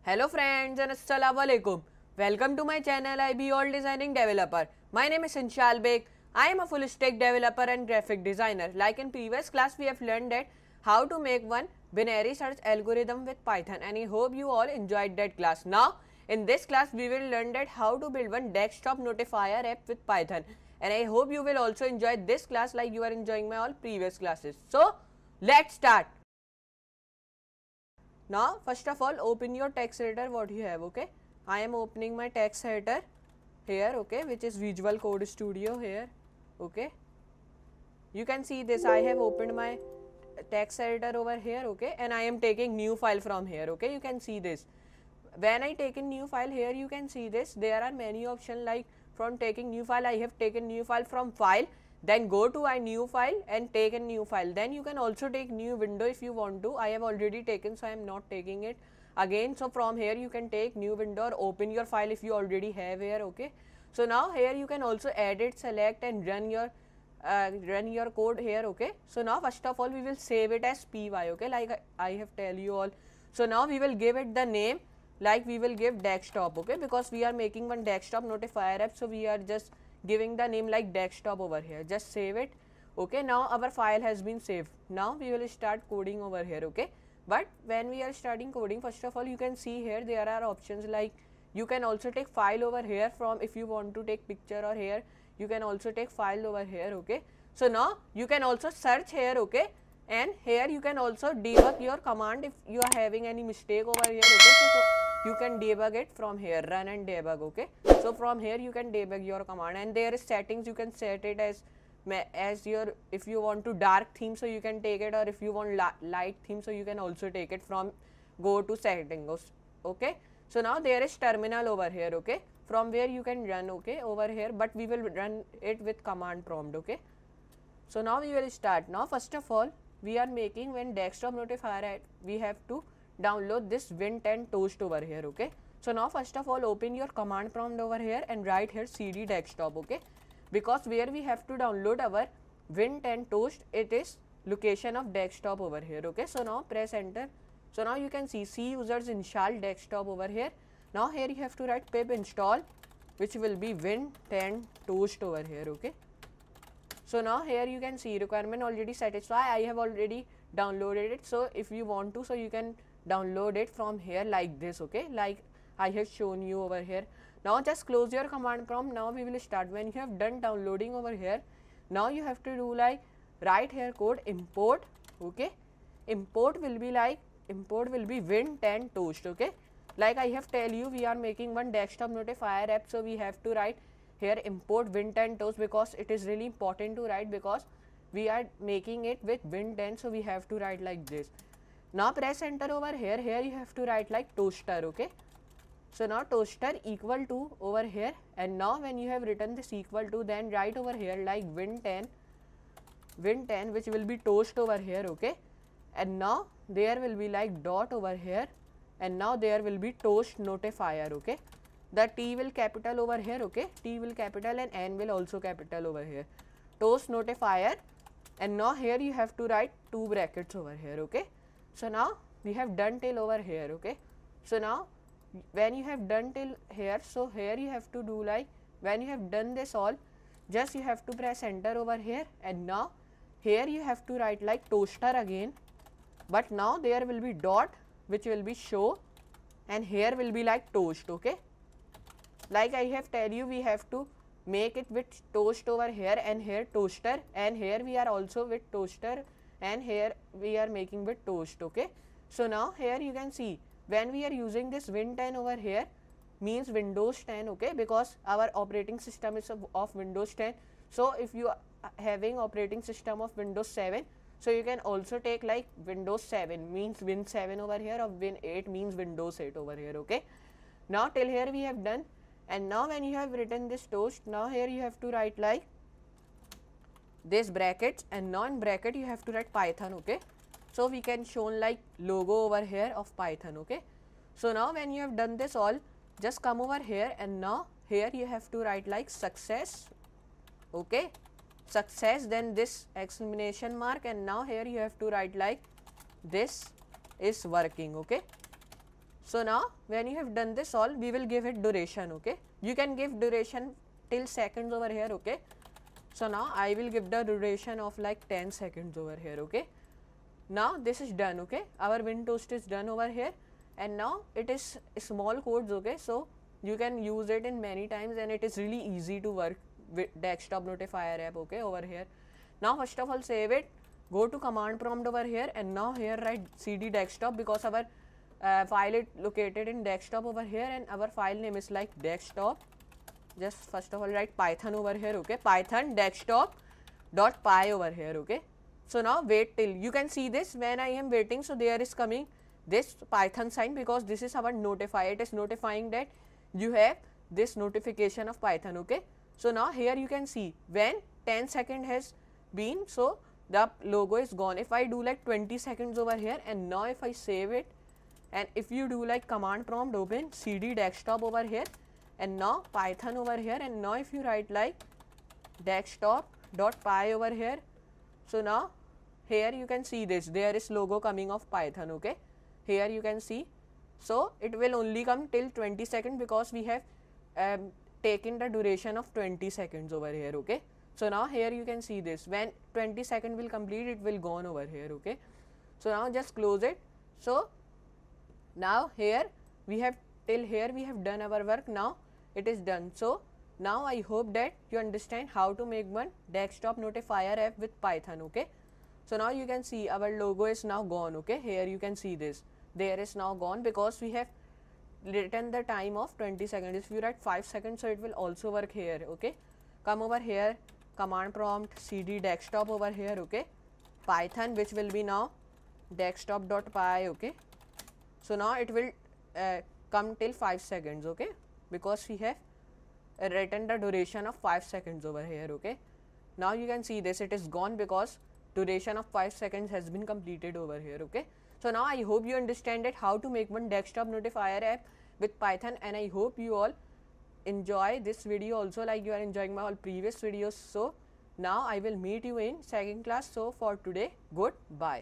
Hello friends and assalamu alaikum. Welcome to my channel IB All Designing Developer. My name is Inshal Beg. I am a full stack developer and graphic designer. Like in previous class we have learned that how to make one binary search algorithm with Python, and I hope you all enjoyed that class. Now in this class we will learn that how to build one desktop notifier app with Python, and I hope you will also enjoy this class like you are enjoying my all previous classes. So let's start. Now first of all open your text editor what you have. Okay, I am opening my text editor here, okay, which is Visual Code Studio here. Okay, you can see this, I have opened my text editor over here. Okay, and I am taking new file from here. Okay, you can see this. When I take a new file here, you can see this, there are many options. Like from taking new file, I have taken new file from file, then go to a new file and take a new file. Then you can also take new window if you want to. I have already taken, so I am not taking it again. So from here you can take new window or open your file if you already have here. Okay, so now here you can also edit, select and run your code here. Okay, so now first of all we will save it as py. Okay, like I have tell you all. So now we will give it the name, like we will give desktop. Okay, because we are making one desktop notifier app, so we are just giving the name like desktop over here. Just save it. Okay, now our file has been saved. Now we will start coding over here. Okay, but when we are starting coding, first of all you can see here there are options like you can also take file over here. From if you want to take picture or here you can also take file over here. Okay, so now you can also search here. Okay, and here you can also debug your command if you are having any mistake over here. Okay, so you can debug it from here, run and debug. Okay, so from here you can debug your command, and there is settings, you can set it as your, if you want to dark theme so you can take it, or if you want light theme so you can also take it from go to settings. Okay, so now there is terminal over here. Okay, from where you can run. Okay, over here, but we will run it with command prompt. Okay, so now we will start. Now first of all we are making when desktop notifier, we have to download this Win10 Toast over here. Okay, so now first of all open your command prompt over here and write here cd desktop. Okay, because where we have to download our Win10 Toast, it is location of desktop over here. Okay, so now press enter. So now you can see C users install desktop over here. Now here you have to write pip install, which will be Win10 Toast over here. Okay, so now here you can see requirement already satisfied. I have already downloaded it, so if you want to, so you can download it from here like this. Okay, like I have shown you over here. Now just close your command prompt. Now we will start. When you have done downloading over here, now you have to do like write here code import. Okay, import will be Win10 Toast. Okay, like I have tell you, we are making one desktop notifier app, so we have to write here import Win10 Toast, because it is really important to write, because we are making it with Win10, so we have to write like this. Now press enter over here. Here you have to write like toaster. Okay, so now toaster equal to over here, and now when you have written this equal to, then write over here like Win10 which will be toast over here. Okay, and now there will be like dot over here, and now there will be toast notifier. Okay, the T will capital over here. Okay, T will capital and N will also capital over here, toast notifier, and now here you have to write two brackets over here. Okay, so now we have done till over here. Okay, so now when you have done till here, so here you have to do like when you have done this all, just you have to press enter over here, and now here you have to write like toaster again, but now there will be dot which will be show, and here will be like toast. Okay, like I have tell you, we have to make it with toast over here, and here toaster, and here we are also with toaster, and here we are making with toast. Okay, so now here you can see when we are using this Win10 over here, means Windows 10. Okay, because our operating system is of Windows 10. So if you are having operating system of Windows 7, so you can also take like Windows 7 means Win7 over here, or Win8 means Windows 8 over here. Okay, now till here we have done, and now when you have written this toast, now here you have to write like this brackets, and now in bracket you have to write Python. Okay, so we can show like logo over here of Python. Okay, so now when you have done this all, just come over here, and now here you have to write like success. Okay, success, then this exclamation mark, and now here you have to write like this is working. Okay, so now when you have done this all, we will give it duration. Okay, you can give duration till seconds over here. Okay, so now I will give the duration of like 10 seconds over here. Okay, now this is done. Okay, our wind toast is done over here, and now it is small codes. Okay, so you can use it in many times, and it is really easy to work with desktop notifier app. Okay, over here, now first of all save it, go to command prompt over here, and now here write cd desktop, because our file is located in desktop over here, and our file name is like desktop. Just first of all write python over here. Okay, python desktop.py over here. Okay, so now wait till you can see this. When I am waiting, so there is coming this python sign, because this is our notify. It is notifying that you have this notification of python. Okay, so now here you can see when 10 seconds has been, so the logo is gone. If I do like 20 seconds over here, and now if I save it, and if you do like command prompt open cd desktop over here, and now python over here, and now if you write like desktop.py over here, so now here you can see this, there is logo coming of python. Okay, here you can see, so it will only come till 20 seconds, because we have taken the duration of 20 seconds over here. Okay, so now here you can see this, when 20 seconds will complete, it will gone over here. Okay, so now just close it. So now here we have till here we have done our work. Now it is done. So now I hope that you understand how to make one desktop notifier app with Python. Okay, so now you can see our logo is now gone. Okay, here you can see this, there is now gone, because we have written the time of 20 seconds. If you write 5 seconds, so it will also work here. Okay, come over here, command prompt cd desktop over here. Okay, python, which will be now desktop.py. Okay, so now it will come till 5 seconds. Okay, because we have written the duration of 5 seconds over here. Okay, now you can see this, it is gone, because duration of 5 seconds has been completed over here. Okay, so now I hope you understand that how to make one desktop notifier app with Python, and I hope you all enjoy this video also like you are enjoying my all previous videos. So now I will meet you in second class. So for today, goodbye.